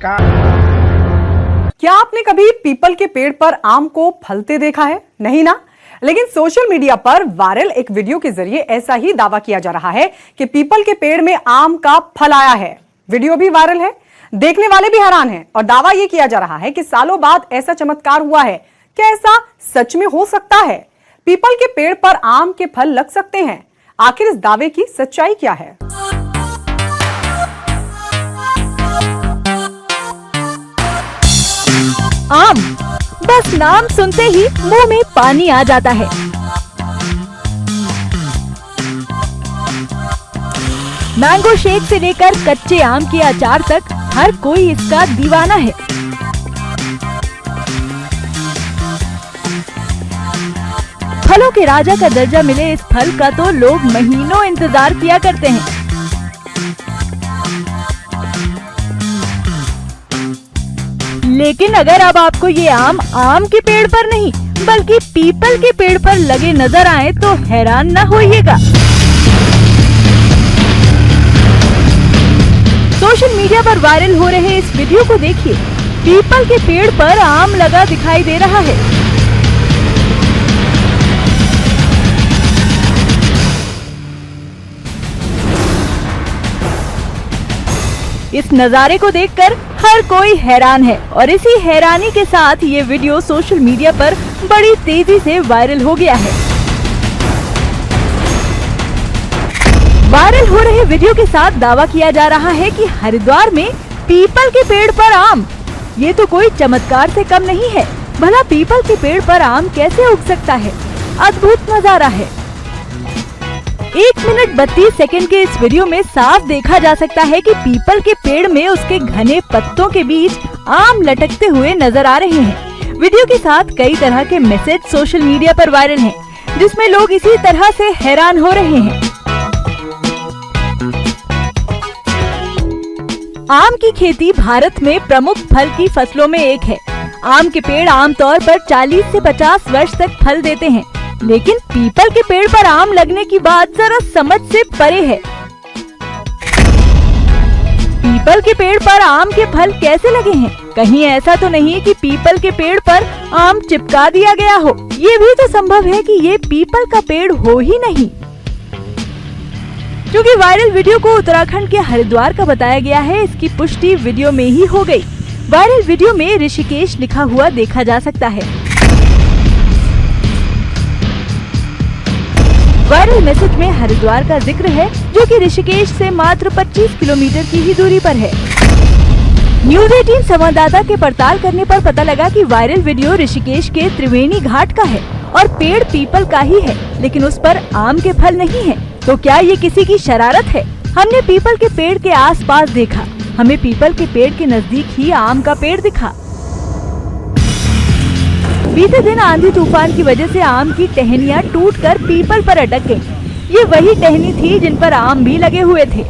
क्या आपने कभी पीपल के पेड़ पर आम को फलते देखा है? नहीं ना। लेकिन सोशल मीडिया पर वायरल एक वीडियो के जरिए ऐसा ही दावा किया जा रहा है कि पीपल के पेड़ में आम का फल आया है। वीडियो भी वायरल है, देखने वाले भी हैरान हैं और दावा यह किया जा रहा है कि सालों बाद ऐसा चमत्कार हुआ है। क्या ऐसा सच में हो सकता है? पीपल के पेड़ पर आम के फल लग सकते हैं? आखिर इस दावे की सच्चाई क्या है? आम, बस नाम सुनते ही मुंह में पानी आ जाता है। मैंगो शेक से लेकर कच्चे आम के अचार तक हर कोई इसका दीवाना है। फलों के राजा का दर्जा मिले इस फल का तो लोग महीनों इंतजार किया करते हैं। लेकिन अगर अब आपको ये आम के पेड़ पर नहीं बल्कि पीपल के पेड़ पर लगे नजर आए तो हैरान न होइएगा। सोशल मीडिया पर वायरल हो रहे इस वीडियो को देखिए। पीपल के पेड़ पर आम लगा दिखाई दे रहा है। इस नजारे को देखकर हर कोई हैरान है और इसी हैरानी के साथ ये वीडियो सोशल मीडिया पर बड़ी तेजी से वायरल हो गया है। वायरल हो रहे वीडियो के साथ दावा किया जा रहा है कि हरिद्वार में पीपल के पेड़ पर आम, ये तो कोई चमत्कार से कम नहीं है। भला पीपल के पेड़ पर आम कैसे उग सकता है? अद्भुत नजारा है। 1 मिनट 32 सेकंड के इस वीडियो में साफ देखा जा सकता है कि पीपल के पेड़ में उसके घने पत्तों के बीच आम लटकते हुए नजर आ रहे हैं। वीडियो के साथ कई तरह के मैसेज सोशल मीडिया पर वायरल हैं, जिसमें लोग इसी तरह से हैरान हो रहे हैं। आम की खेती भारत में प्रमुख फल की फसलों में एक है। आम के पेड़ आमतौर पर 40 से 50 वर्ष तक फल देते हैं, लेकिन पीपल के पेड़ पर आम लगने की बात जरा समझ से परे है। पीपल के पेड़ पर आम के फल कैसे लगे हैं? कहीं ऐसा तो नहीं कि पीपल के पेड़ पर आम चिपका दिया गया हो? ये भी तो संभव है कि ये पीपल का पेड़ हो ही नहीं। क्योंकि वायरल वीडियो को उत्तराखंड के हरिद्वार का बताया गया है, इसकी पुष्टि वीडियो में ही हो गई। वायरल वीडियो में ऋषिकेश लिखा हुआ देखा जा सकता है। वायरल मैसेज में हरिद्वार का जिक्र है, जो कि ऋषिकेश से मात्र 25 किलोमीटर की ही दूरी पर है। न्यूज़ 18 संवाददाता के पड़ताल करने पर पता लगा कि वायरल वीडियो ऋषिकेश के त्रिवेणी घाट का है और पेड़ पीपल का ही है, लेकिन उस पर आम के फल नहीं है। तो क्या ये किसी की शरारत है? हमने पीपल के पेड़ के आसपास देखा, हमें पीपल के पेड़ के नजदीक ही आम का पेड़ दिखा। बीते दिन आंधी तूफान की वजह से आम की टहनियां टूटकर पीपल पर अटक गईं। ये वही टहनी थी जिन पर आम भी लगे हुए थे।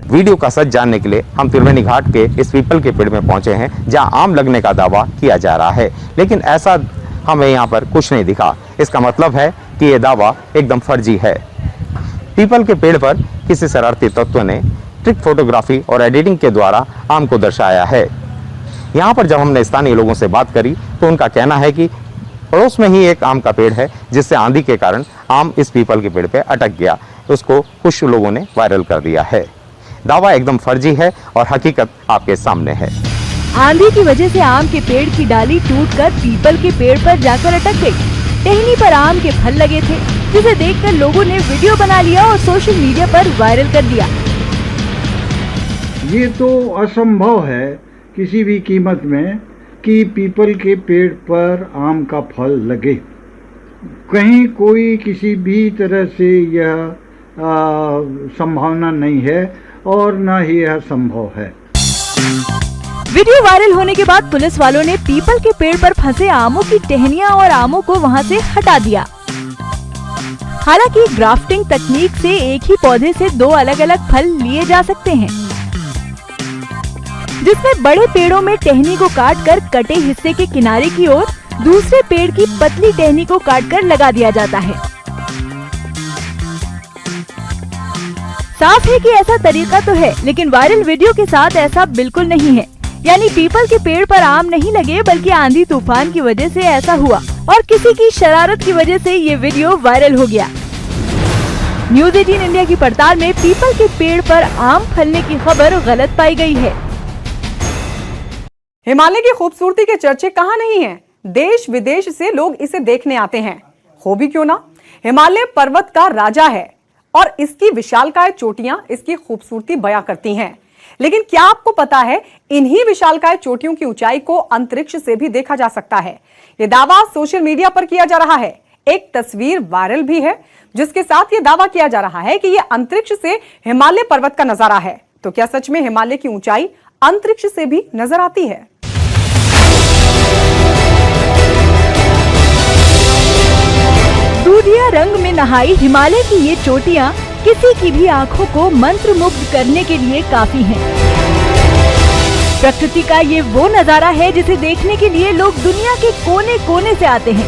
वीडियो का सच जानने के लिए हम त्रिवेणी घाट के इस पीपल के पेड़ में पहुंचे हैं, जहां आम लगने का दावा किया जा रहा है, लेकिन ऐसा हमें यहां पर कुछ नहीं दिखा। इसका मतलब है कि ये दावा एकदम फर्जी है। पीपल के पेड़ पर किसी शरारती तत्व ने ट्रिक फोटोग्राफी और एडिटिंग के द्वारा आम को दर्शाया है। यहाँ पर जब हमने स्थानीय लोगों से बात करी तो उनका कहना है कि पड़ोस में ही एक आम का पेड़ है, जिससे आंधी के कारण आम इस पीपल के पेड़ पे अटक गया। उसको कुछ लोगों ने वायरल कर दिया है। दावा एकदम फर्जी है और हकीकत आपके सामने है। आंधी की वजह से आम के पेड़ की डाली टूटकर पीपल के पेड़ पर जाकर अटक गई। टहनी पर आम के फल लगे थे, जिसे देखकर लोगों ने वीडियो बना लिया और सोशल मीडिया पर वायरल कर दिया। ये तो असंभव है किसी भी कीमत में कि पीपल के पेड़ पर आम का फल लगे। कहीं कोई किसी भी तरह से यह संभावना नहीं है और न ही यह संभव है। वीडियो वायरल होने के बाद पुलिस वालों ने पीपल के पेड़ पर फंसे आमों की टहनियां और आमों को वहां से हटा दिया। हालांकि ग्राफ्टिंग तकनीक से एक ही पौधे से 2 अलग-अलग फल लिए जा सकते हैं, जिसमें बड़े पेड़ों में टहनी को काटकर कटे हिस्से के किनारे की ओर दूसरे पेड़ की पतली टहनी को काटकर लगा दिया जाता है। साफ है कि ऐसा तरीका तो है, लेकिन वायरल वीडियो के साथ ऐसा बिल्कुल नहीं है। यानी पीपल के पेड़ पर आम नहीं लगे, बल्कि आंधी तूफान की वजह से ऐसा हुआ और किसी की शरारत की वजह से ये वीडियो वायरल हो गया। न्यूज़ 18 इंडिया की पड़ताल में पीपल के पेड़ पर आम फलने की खबर गलत पाई गई है। हिमालय की खूबसूरती के चर्चे कहाँ नहीं हैं? देश विदेश से लोग इसे देखने आते हैं। हो भी क्यों ना, हिमालय पर्वत का राजा है और इसकी विशालकाय चोटियां इसकी खूबसूरती बयां करती हैं। लेकिन क्या आपको पता है, इन्हीं विशालकाय चोटियों की ऊंचाई को अंतरिक्ष से भी देखा जा सकता है। यह दावा सोशल मीडिया पर किया जा रहा है। एक तस्वीर वायरल भी है जिसके साथ यह दावा किया जा रहा है कि यह अंतरिक्ष से हिमालय पर्वत का नजारा है। तो क्या सच में हिमालय की ऊंचाई अंतरिक्ष से भी नजर आती है? दूधिया रंग में नहाई हिमालय की ये चोटियां किसी की भी आंखों को मंत्रमुग्ध करने के लिए काफी हैं। प्रकृति का ये वो नजारा है जिसे देखने के लिए लोग दुनिया के कोने कोने से आते हैं।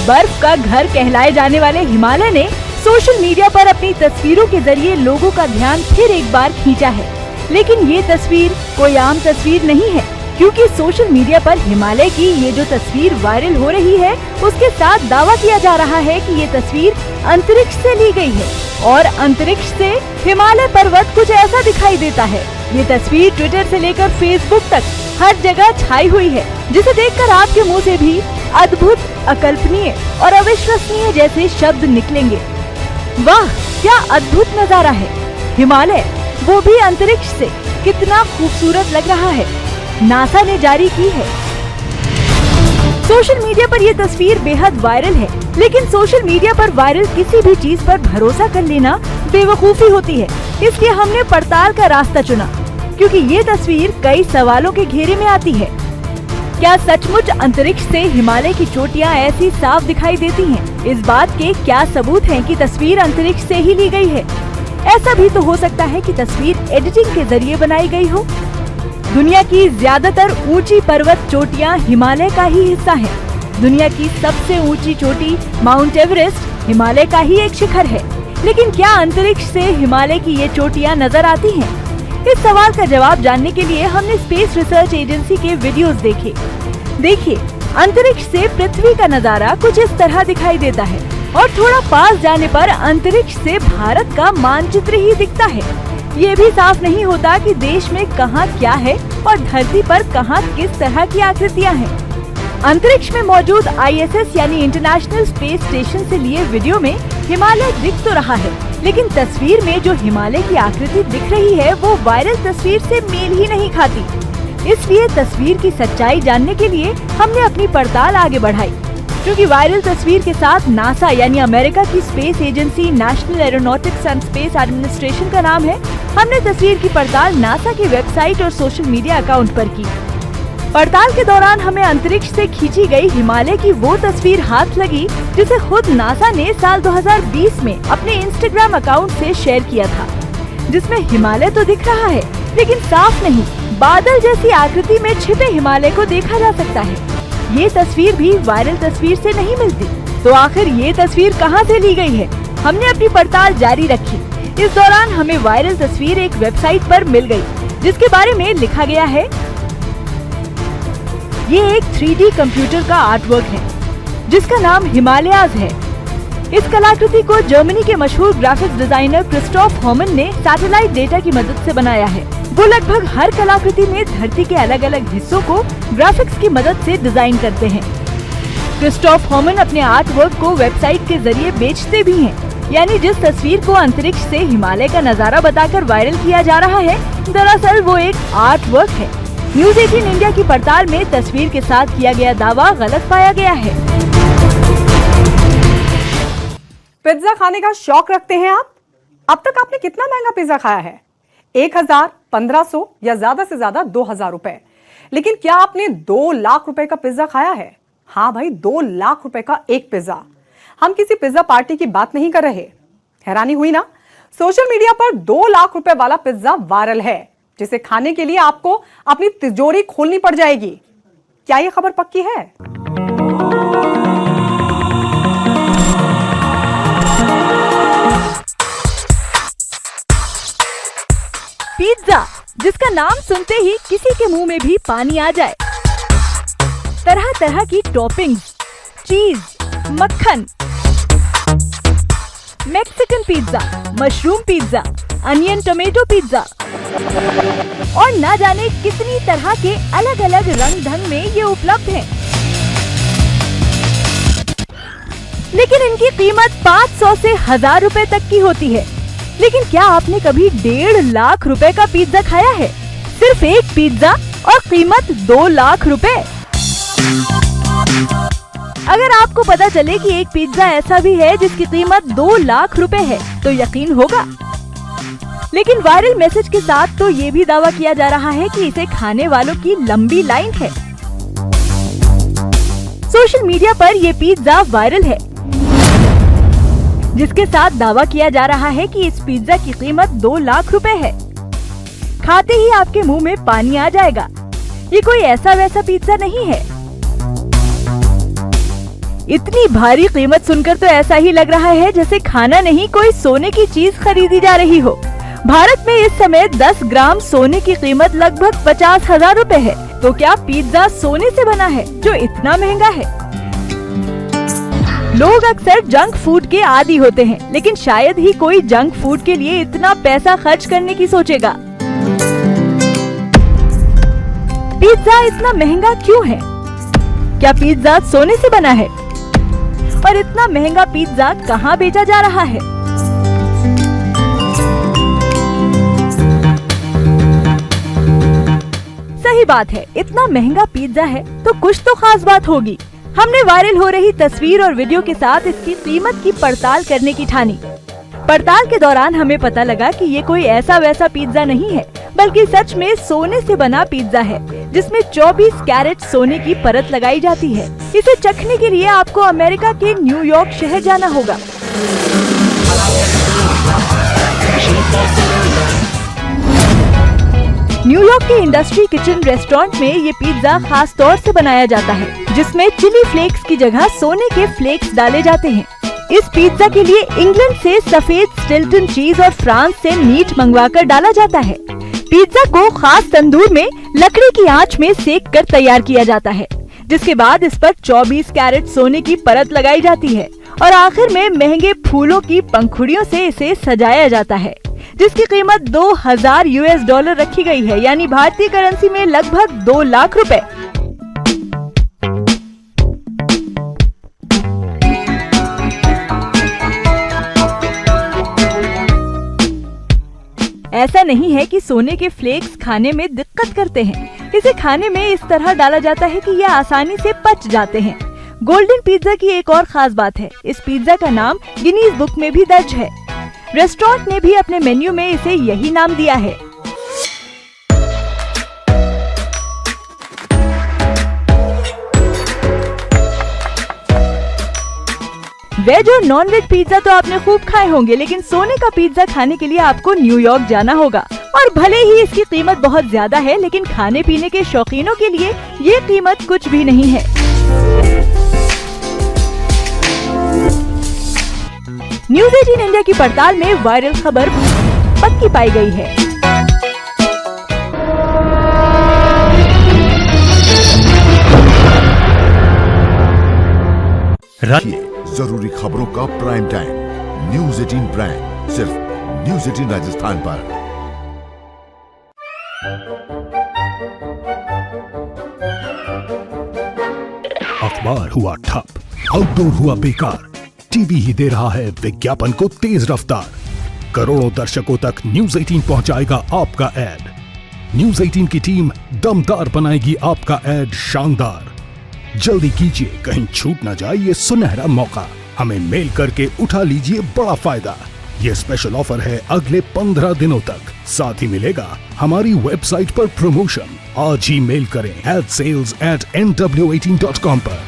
बर्फ का घर कहलाए जाने वाले हिमालय ने सोशल मीडिया पर अपनी तस्वीरों के जरिए लोगों का ध्यान फिर एक बार खींचा है। लेकिन ये तस्वीर कोई आम तस्वीर नहीं है, क्योंकि सोशल मीडिया पर हिमालय की ये जो तस्वीर वायरल हो रही है, उसके साथ दावा किया जा रहा है कि ये तस्वीर अंतरिक्ष से ली गई है और अंतरिक्ष से हिमालय पर्वत कुछ ऐसा दिखाई देता है। ये तस्वीर ट्विटर से लेकर फेसबुक तक हर जगह छाई हुई है, जिसे देखकर आपके मुंह से भी अद्भुत, अकल्पनीय और अविश्वसनीय जैसे शब्द निकलेंगे। वाह, क्या अद्भुत नजारा है! हिमालय, वो भी अंतरिक्ष से, कितना खूबसूरत लग रहा है। नासा ने जारी की है। सोशल मीडिया पर यह तस्वीर बेहद वायरल है, लेकिन सोशल मीडिया पर वायरल किसी भी चीज पर भरोसा कर लेना बेवकूफी होती है। इसलिए हमने पड़ताल का रास्ता चुना, क्योंकि ये तस्वीर कई सवालों के घेरे में आती है। क्या सचमुच अंतरिक्ष से हिमालय की चोटियां ऐसी साफ दिखाई देती हैं? इस बात के क्या सबूत हैं कि तस्वीर अंतरिक्ष से ही ली गई है? ऐसा भी तो हो सकता है कि तस्वीर एडिटिंग के जरिए बनाई गई हो। दुनिया की ज्यादातर ऊंची पर्वत चोटियां हिमालय का ही हिस्सा है। दुनिया की सबसे ऊंची चोटी माउंट एवरेस्ट हिमालय का ही एक शिखर है। लेकिन क्या अंतरिक्ष से हिमालय की ये चोटियां नजर आती हैं? इस सवाल का जवाब जानने के लिए हमने स्पेस रिसर्च एजेंसी के वीडियोस देखे। देखिए, अंतरिक्ष से पृथ्वी का नजारा कुछ इस तरह दिखाई देता है और थोड़ा पास जाने पर अंतरिक्ष से भारत का मानचित्र ही दिखता है। ये भी साफ नहीं होता कि देश में कहाँ क्या है और धरती पर कहाँ किस तरह की आकृतियाँ हैं। अंतरिक्ष में मौजूद ISS यानी इंटरनेशनल स्पेस स्टेशन से लिए वीडियो में हिमालय दिख तो रहा है, लेकिन तस्वीर में जो हिमालय की आकृति दिख रही है वो वायरल तस्वीर से मेल ही नहीं खाती। इसलिए तस्वीर की सच्चाई जानने के लिए हमने अपनी पड़ताल आगे बढ़ाई। क्योंकि वायरल तस्वीर के साथ नासा यानी अमेरिका की space agency national aeronautics and space administration का नाम है, हमने तस्वीर की पड़ताल नासा की वेबसाइट और सोशल मीडिया अकाउंट पर की। पड़ताल के दौरान हमें अंतरिक्ष से खींची गई हिमालय की वो तस्वीर हाथ लगी जिसे खुद नासा ने साल 2020 में अपने इंस्टाग्राम अकाउंट से शेयर किया था, जिसमें हिमालय तो दिख रहा है लेकिन साफ नहीं, बादल जैसी आकृति में छिपे हिमालय को देखा जा सकता है। ये तस्वीर भी वायरल तस्वीर से नहीं मिलती। तो आखिर ये तस्वीर कहाँ से ली गई है? हमने अपनी पड़ताल जारी रखी। इस दौरान हमें वायरल तस्वीर एक वेबसाइट पर मिल गई, जिसके बारे में लिखा गया है, ये एक 3D कंप्यूटर का आर्टवर्क है जिसका नाम हिमालयाज है। इस कलाकृति को जर्मनी के मशहूर ग्राफिक्स डिजाइनर क्रिस्टोफ हॉमन ने सैटेलाइट डेटा की मदद से बनाया है। वो लगभग हर कलाकृति में धरती के अलग अलग हिस्सों को ग्राफिक्स की मदद से डिजाइन करते हैं। क्रिस्टोफ हॉमन अपने आर्ट वर्क को वेबसाइट के जरिए बेचते भी हैं। यानी जिस तस्वीर को अंतरिक्ष से हिमालय का नजारा बताकर वायरल किया जा रहा है, दरअसल वो एक आर्ट वर्क है। न्यूज़ 18 इंडिया की पड़ताल में तस्वीर के साथ किया गया दावा गलत पाया गया है। पिज्जा खाने का शौक रखते हैं आप? अब तक आपने कितना महंगा पिज्जा खाया है? 1000, 1500 या ज्यादा से ज्यादा 2000 रुपए। लेकिन क्या आपने 2 लाख रुपए का पिज्जा खाया है? हाँ भाई, 2 लाख रुपए का एक पिज्जा। हम किसी पिज्जा पार्टी की बात नहीं कर रहे। हैरानी हुई ना? सोशल मीडिया पर 2 लाख रुपए वाला पिज्जा वायरल है, जिसे खाने के लिए आपको अपनी तिजोरी खोलनी पड़ जाएगी। क्या यह खबर पक्की है? पिज्जा, जिसका नाम सुनते ही किसी के मुंह में भी पानी आ जाए। तरह तरह की टॉपिंग्स, चीज, मक्खन, Mexican pizza, mushroom pizza, onion tomato pizza और ना जाने कितनी तरह के अलग अलग रंग ढंग में ये उपलब्ध हैं। लेकिन इनकी कीमत 500 से 1000 रुपए तक की होती है। लेकिन क्या आपने कभी 1.5 लाख रुपए का पिज्जा खाया है? सिर्फ एक पिज्जा और कीमत 2 लाख रुपए। अगर आपको पता चले कि एक पिज्जा ऐसा भी है जिसकी कीमत 2 लाख रुपए है तो यकीन होगा। लेकिन वायरल मैसेज के साथ तो ये भी दावा किया जा रहा है कि इसे खाने वालों की लंबी लाइन है। सोशल मीडिया पर ये पिज्जा वायरल है, जिसके साथ दावा किया जा रहा है कि इस पिज्जा की कीमत 2 लाख रुपए है। खाते ही आपके मुंह में पानी आ जाएगा। ये कोई ऐसा वैसा पिज्जा नहीं है। इतनी भारी कीमत सुनकर तो ऐसा ही लग रहा है जैसे खाना नहीं कोई सोने की चीज खरीदी जा रही हो। भारत में इस समय 10 ग्राम सोने की कीमत लगभग 50,000 रुपए है। तो क्या पिज्जा सोने से बना है जो इतना महंगा है? लोग अक्सर जंक फूड के आदी होते हैं, लेकिन शायद ही कोई जंक फूड के लिए इतना पैसा खर्च करने की सोचेगा। पिज्जा इतना महंगा क्यों है? क्या पिज्जा सोने से बना है? और इतना महंगा पिज्जा कहाँ बेचा जा रहा है? सही बात है, इतना महंगा पिज्जा है तो कुछ तो खास बात होगी। हमने वायरल हो रही तस्वीर और वीडियो के साथ इसकी कीमत की पड़ताल करने की ठानी। पड़ताल के दौरान हमें पता लगा कि ये कोई ऐसा वैसा पिज्जा नहीं है, बल्कि सच में सोने से बना पिज्जा है, जिसमें 24 कैरेट सोने की परत लगाई जाती है। इसे चखने के लिए आपको अमेरिका के न्यूयॉर्क शहर जाना होगा। न्यूयॉर्क के इंडस्ट्री किचन रेस्टोरेंट में ये पिज्जा खास तौर से बनाया जाता है, जिसमें चिली फ्लेक्स की जगह सोने के फ्लेक्स डाले जाते हैं। इस पिज्जा के लिए इंग्लैंड से सफेद स्टिल्टन चीज और फ्रांस से मीट मंगवाकर डाला जाता है। पिज्जा को खास तंदूर में लकड़ी की आंच में सेक कर तैयार किया जाता है, जिसके बाद इस पर 24 कैरेट सोने की परत लगाई जाती है और आखिर में महंगे फूलों की पंखुड़ियों से इसे सजाया जाता है, जिसकी कीमत $2000 रखी गई है, यानी भारतीय करेंसी में लगभग 2 लाख रुपए। ऐसा नहीं है कि सोने के फ्लेक्स खाने में दिक्कत करते हैं। इसे खाने में इस तरह डाला जाता है कि यह आसानी से पच जाते हैं। गोल्डन पिज्जा की एक और खास बात है, इस पिज्जा का नाम गिनीज बुक में भी दर्ज है। रेस्टोरेंट ने भी अपने मेन्यू में इसे यही नाम दिया है। वेज और नॉन वेज पिज्जा तो आपने खूब खाए होंगे, लेकिन सोने का पिज्जा खाने के लिए आपको न्यूयॉर्क जाना होगा। और भले ही इसकी कीमत बहुत ज्यादा है, लेकिन खाने पीने के शौकीनों के लिए ये कीमत कुछ भी नहीं है। न्यूज़ 18 इंडिया की पड़ताल में वायरल खबर पक्की पाई गई है। जरूरी खबरों का प्राइम टाइम न्यूज़ 18 प्राइम सिर्फ न्यूज़ 18 राजस्थान पर। अखबार हुआ ठप, आउटडोर हुआ बेकार, टीवी ही दे रहा है विज्ञापन को तेज रफ्तार। करोड़ों दर्शकों तक न्यूज़ 18 पहुंचाएगा आपका एड। न्यूज़ 18 की टीम दमदार बनाएगी आपका एड शानदार। जल्दी कीजिए, कहीं छूट न जाए ये सुनहरा मौका। हमें मेल करके उठा लीजिए बड़ा फायदा। ये स्पेशल ऑफर है अगले 15 दिनों तक। साथ ही मिलेगा हमारी वेबसाइट पर प्रमोशन। आज ही मेल करें adsales@nw18.com पर।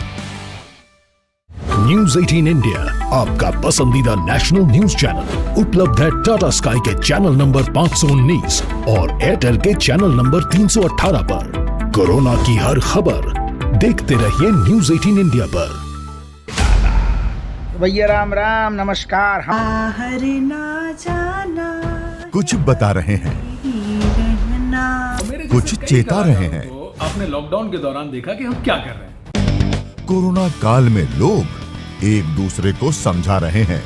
न्यूज़ 18 इंडिया आपका पसंदीदा नेशनल न्यूज चैनल उपलब्ध है टाटा स्काई के चैनल नंबर 519 और एयरटेल के चैनल नंबर 318 पर। कोरोना की हर खबर देखते रहिए न्यूज़ 18 इंडिया पर। भैया राम राम नमस्कार। बाहर ना जाना कुछ बता रहे हैं कुछ चेता रहे हैं। तो आपने लॉकडाउन के दौरान देखा कि हम क्या कर रहे हैं। कोरोना काल में लोग एक दूसरे को समझा रहे हैं।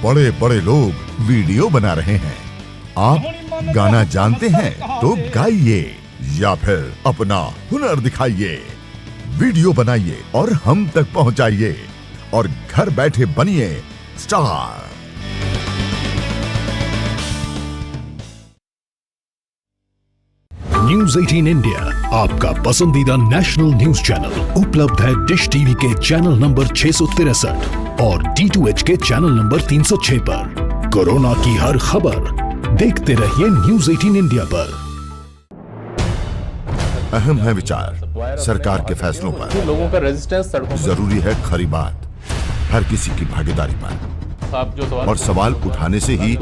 बड़े बड़े लोग वीडियो बना रहे हैं। आप गाना जानते हैं तो गाइए या फिर अपना हुनर दिखाइए। वीडियो बनाइए और हम तक पहुंचाइए और घर बैठे बनिए स्टार। न्यूज 18 इंडिया आपका पसंदीदा नेशनल न्यूज चैनल उपलब्ध है डिश टीवी के चैनल नंबर 663 और D2H के चैनल नंबर 306 पर। कोरोना की हर खबर देखते रहिए न्यूज 18 इंडिया पर। अहम है विचार सरकार के फैसलों पर। लोगों का रेजिस्टेंस जरूरी है खरी बात हर किसी की भागीदारी पर। आप जो सवाल और सवाल उठाने से ही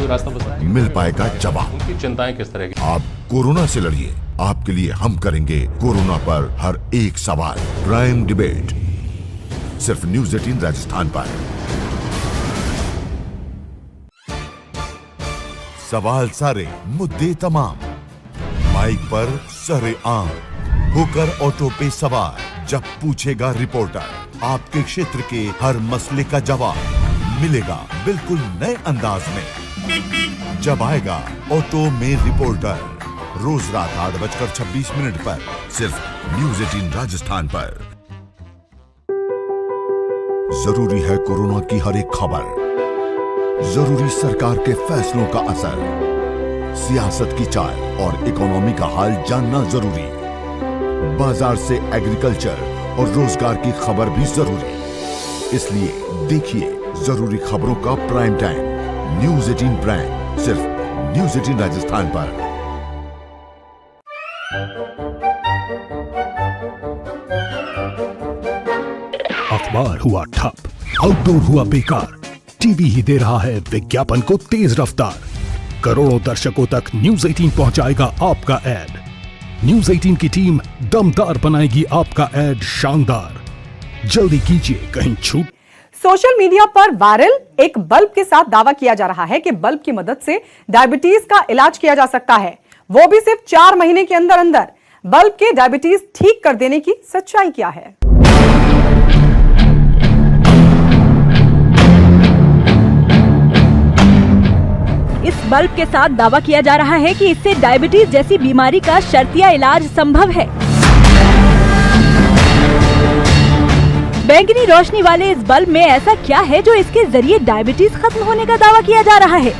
मिल पाएगा जवाब। उनकी चिंताएं किस तरह की? आप कोरोना से लड़िए। आपके लिए हम करेंगे कोरोना पर हर एक सवाल। प्राइम डिबेट सिर्फ न्यूज 18 राजस्थान पर। सवाल सारे मुद्दे तमाम, माइक पर सरे आम होकर ऑटो पे सवार। जब पूछेगा रिपोर्टर आपके क्षेत्र के हर मसले का जवाब मिलेगा बिल्कुल नए अंदाज में। जब आएगा ऑटो में रिपोर्टर, रोज रात 8:26 पर सिर्फ न्यूज 18 राजस्थान पर। जरूरी है कोरोना की हर एक खबर, जरूरी सरकार के फैसलों का असर, सियासत की चाल और इकोनॉमी का हाल जानना जरूरी, बाजार से एग्रीकल्चर और रोजगार की खबर भी जरूरी। इसलिए देखिए जरूरी खबरों का प्राइम टाइम न्यूज 18 प्राइम सिर्फ न्यूज 18 राजस्थान पर। अखबार हुआ ठप, आउटडोर हुआ बेकार, टीवी ही दे रहा है विज्ञापन को तेज रफ्तार। करोड़ों दर्शकों तक न्यूज 18 पहुंचाएगा आपका एड। न्यूज 18 की टीम दमदार बनाएगी आपका एड शानदार। जल्दी कीजिए कहीं छूट। सोशल मीडिया पर वायरल एक बल्ब के साथ दावा किया जा रहा है कि बल्ब की मदद से डायबिटीज का इलाज किया जा सकता है, वो भी सिर्फ 4 महीने के अंदर अंदर। बल्ब के डायबिटीज ठीक कर देने की सच्चाई क्या है? इस बल्ब के साथ दावा किया जा रहा है कि इससे डायबिटीज जैसी बीमारी का शर्तिया इलाज संभव है। बैंगनी रोशनी वाले इस बल्ब में ऐसा क्या है जो इसके जरिए डायबिटीज खत्म होने का दावा किया जा रहा है?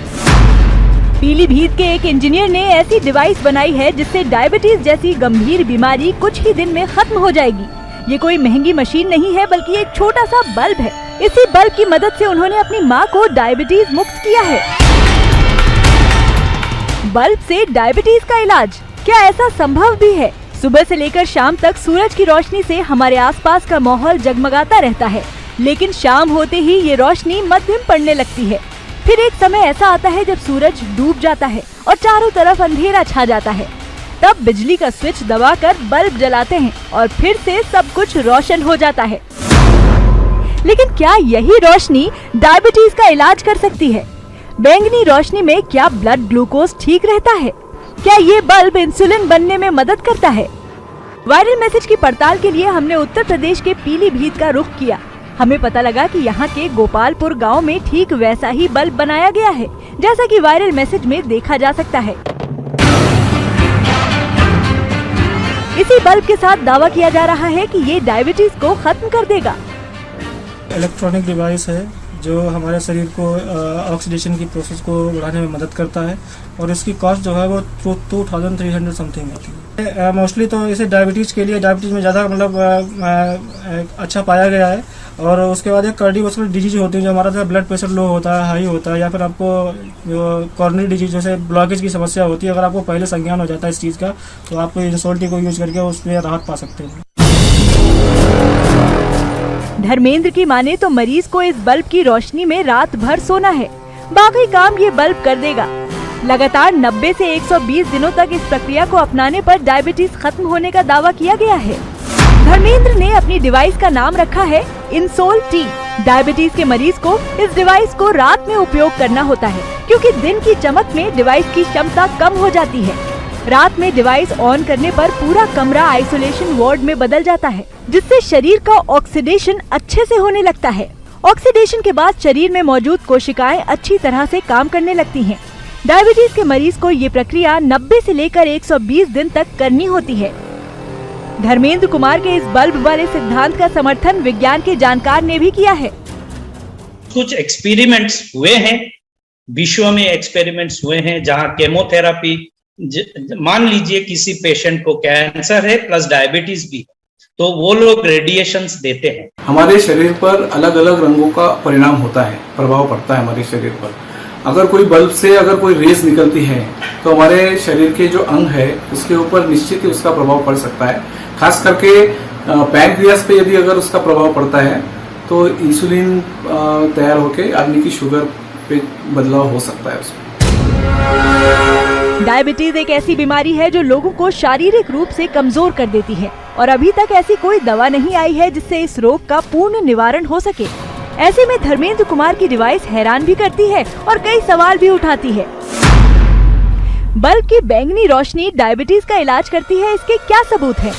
पीलीभीत के एक इंजीनियर ने ऐसी डिवाइस बनाई है जिससे डायबिटीज जैसी गंभीर बीमारी कुछ ही दिन में खत्म हो जाएगी। ये कोई महंगी मशीन नहीं है बल्कि एक छोटा सा बल्ब है। इसी बल्ब की मदद से उन्होंने अपनी माँ को डायबिटीज मुक्त किया है। बल्ब से डायबिटीज का इलाज, क्या ऐसा संभव भी है? सुबह से लेकर शाम तक सूरज की रोशनी से हमारे आसपास का माहौल जगमगाता रहता है, लेकिन शाम होते ही ये रोशनी मध्यम पड़ने लगती है। फिर एक समय ऐसा आता है जब सूरज डूब जाता है और चारों तरफ अंधेरा छा जाता है। तब बिजली का स्विच दबाकर बल्ब जलाते हैं और फिर से सब कुछ रोशन हो जाता है। लेकिन क्या यही रोशनी डायबिटीज का इलाज कर सकती है? बैंगनी रोशनी में क्या ब्लड ग्लूकोज ठीक रहता है? क्या ये बल्ब इंसुलिन बनने में मदद करता है? वायरल मैसेज की पड़ताल के लिए हमने उत्तर प्रदेश के पीलीभीत का रुख किया। हमें पता लगा कि यहाँ के गोपालपुर गांव में ठीक वैसा ही बल्ब बनाया गया है जैसा कि वायरल मैसेज में देखा जा सकता है। इसी बल्ब के साथ दावा किया जा रहा है कि ये डायबिटीज को खत्म कर देगा। इलेक्ट्रॉनिक डिवाइस है जो हमारे शरीर को ऑक्सीडेशन की प्रोसेस को बढ़ाने में मदद करता है और इसकी कॉस्ट जो है वो 2300 समथिंग आती है। मोस्टली तो इसे डायबिटीज़ के लिए, डायबिटीज़ में ज़्यादा मतलब अच्छा पाया गया है। और उसके बाद एक कार्डियोवास्कुलर डिजीज होती है जो हमारा ब्लड प्रेशर लो होता है, हाई होता है, या फिर आपको जो कॉर्नरी डिजीज जैसे ब्लॉकेज की समस्या होती है, अगर आपको पहले संज्ञान हो जाता है इस चीज़ का तो आप इंसोल्टी को यूज करके उसमें राहत पा सकते हैं। धर्मेंद्र की माने तो मरीज को इस बल्ब की रोशनी में रात भर सोना है, बाकी काम ये बल्ब कर देगा। लगातार 90 से 120 दिनों तक इस प्रक्रिया को अपनाने पर डायबिटीज खत्म होने का दावा किया गया है। धर्मेंद्र ने अपनी डिवाइस का नाम रखा है इंसोल टी। डायबिटीज के मरीज को इस डिवाइस को रात में उपयोग करना होता है क्योंकि दिन की चमक में डिवाइस की क्षमता कम हो जाती है। रात में डिवाइस ऑन करने पर पूरा कमरा आइसोलेशन वार्ड में बदल जाता है, जिससे शरीर का ऑक्सीडेशन अच्छे से होने लगता है। ऑक्सीडेशन के बाद शरीर में मौजूद कोशिकाएं अच्छी तरह से काम करने लगती हैं। डायबिटीज के मरीज को ये प्रक्रिया 90 से लेकर 120 दिन तक करनी होती है। धर्मेंद्र कुमार के इस बल्ब वाले सिद्धांत का समर्थन विज्ञान के जानकार ने भी किया है। कुछ एक्सपेरिमेंट्स हुए हैं, विश्व में एक्सपेरिमेंट्स हुए हैं जहां केमोथेरापी, मान लीजिए किसी पेशेंट को कैंसर है प्लस डायबिटीज भी, तो वो लोग रेडिएशंस देते हैं। हमारे शरीर पर अलग अलग रंगों का परिणाम होता है, प्रभाव पड़ता है हमारे शरीर पर। अगर कोई बल्ब से अगर कोई रेस निकलती है तो हमारे शरीर के जो अंग है उसके ऊपर निश्चित ही उसका प्रभाव पड़ सकता है। खास करके पैनक्रियास पे यदि अगर उसका प्रभाव पड़ता है तो इंसुलिन तैयार होकर आदमी की शुगर पे बदलाव हो सकता है उसमें। डायबिटीज एक ऐसी बीमारी है जो लोगों को शारीरिक रूप से कमजोर कर देती है और अभी तक ऐसी कोई दवा नहीं आई है जिससे इस रोग का पूर्ण निवारण हो सके। ऐसे में धर्मेंद्र कुमार की डिवाइस हैरान भी करती है और कई सवाल भी उठाती है। बल्ब की बैंगनी रोशनी डायबिटीज का इलाज करती है, इसके क्या सबूत हैं?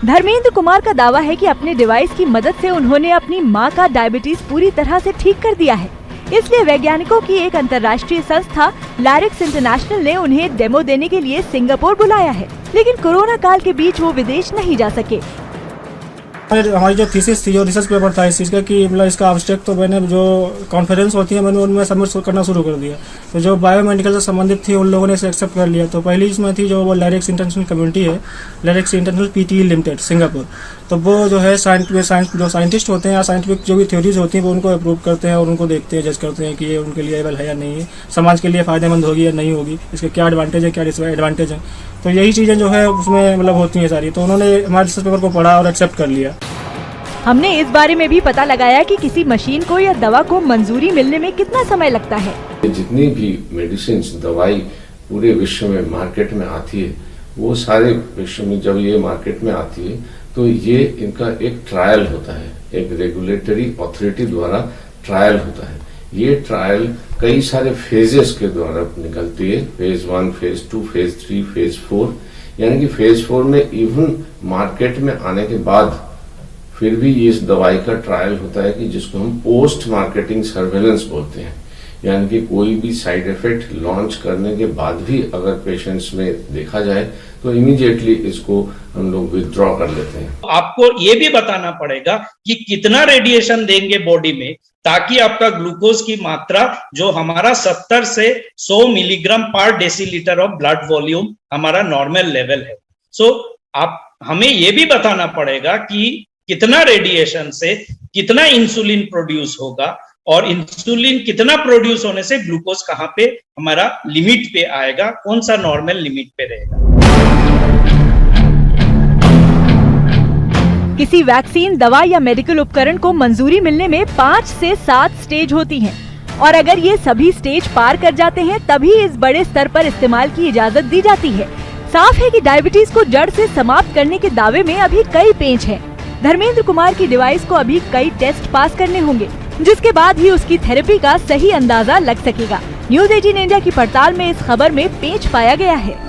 धर्मेंद्र कुमार का दावा है कि अपने डिवाइस की मदद से उन्होंने अपनी मां का डायबिटीज पूरी तरह से ठीक कर दिया है। इसलिए वैज्ञानिकों की एक अंतर्राष्ट्रीय संस्था लैरिक्स इंटरनेशनल ने उन्हें डेमो देने के लिए सिंगापुर बुलाया है, लेकिन कोरोना काल के बीच वो विदेश नहीं जा सके। हमारी जो थीसिस थी, जो रिसर्च पेपर था इस चीज़ का कि मतलब इसका एब्स्ट्रैक्ट तो मैंने जो कॉन्फ्रेंस होती है मैंने उनमें सबमिट करना शुरू कर दिया। तो जो बायोमेडिकल से संबंधित थी उन लोगों ने इसे एक्सेप्ट कर लिया। तो पहली इसमें थी जो वो लैरिक्स इंटरनेशनल कम्युनिटी है, लैरिक्स इंटरनेशनल पीटीई लिमिटेड सिंगापुर। तो वो जो है जो साइंटिस्ट होते हैं या साइंटिफिक जो भी थ्योरीज होती हैं वो उनको अप्रूव करते हैं और उनको देखते हैं, जज करते हैं कि ये उनके लिए एबल है या नहीं है, समाज के लिए फ़ायदेमंद होगी या नहीं होगी, इसके क्या एडवांटेज है क्या डिसएडवांटेज है। तो यही चीज़ें जो है उसमें मतलब होती हैं सारी। तो उन्होंने हमारे रिसर्च पेपर को पढ़ा और एक्सेप्ट कर लिया। हमने इस बारे में भी पता लगाया कि किसी मशीन को या दवा को मंजूरी मिलने में कितना समय लगता है। जितनी भी मेडिसिन दवाई पूरे विश्व में मार्केट में आती है, वो सारे विश्व में जब ये मार्केट में आती है तो ये इनका एक ट्रायल होता है, एक रेगुलेटरी अथॉरिटी द्वारा ट्रायल होता है। ये ट्रायल कई सारे फेजेस के द्वारा निकलती है, फेज 1, फेज 2, फेज 3, फेज 4। यानी कि फेज 4 में इवन मार्केट में आने के बाद फिर भी इस दवाई का ट्रायल होता है कि जिसको हम पोस्ट मार्केटिंग सर्वेलेंस बोलते हैं। यानी कि कोई भी साइड इफेक्ट लॉन्च करने के बाद भी अगर पेशेंट्स में देखा जाए तो इमीडिएटली इसको हम लोग विथड्रॉ कर लेते हैं। आपको ये भी बताना पड़ेगा कि कितना रेडिएशन देंगे बॉडी में ताकि आपका ग्लूकोज की मात्रा जो हमारा 70 से 100 मिलीग्राम पर डेसीलीटर ऑफ ब्लड वॉल्यूम हमारा नॉर्मल लेवल है। सो आप हमें ये भी बताना पड़ेगा कि कितना रेडिएशन से कितना इंसुलिन प्रोड्यूस होगा और इंसुलिन कितना प्रोड्यूस होने से ग्लूकोज कहाँ पे हमारा लिमिट पे आएगा, कौन सा नॉर्मल लिमिट पे रहेगा। किसी वैक्सीन, दवा या मेडिकल उपकरण को मंजूरी मिलने में 5 से 7 स्टेज होती हैं और अगर ये सभी स्टेज पार कर जाते हैं तभी इस बड़े स्तर पर इस्तेमाल की इजाजत दी जाती है। साफ है कि डायबिटीज को जड़ से समाप्त करने के दावे में अभी कई पेंच हैं। धर्मेंद्र कुमार की डिवाइस को अभी कई टेस्ट पास करने होंगे, जिसके बाद ही उसकी थेरेपी का सही अंदाजा लग सकेगा। न्यूज़ 18 इंडिया की पड़ताल में इस खबर में पेंच पाया गया है।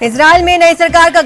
इजरायल में नई सरकार का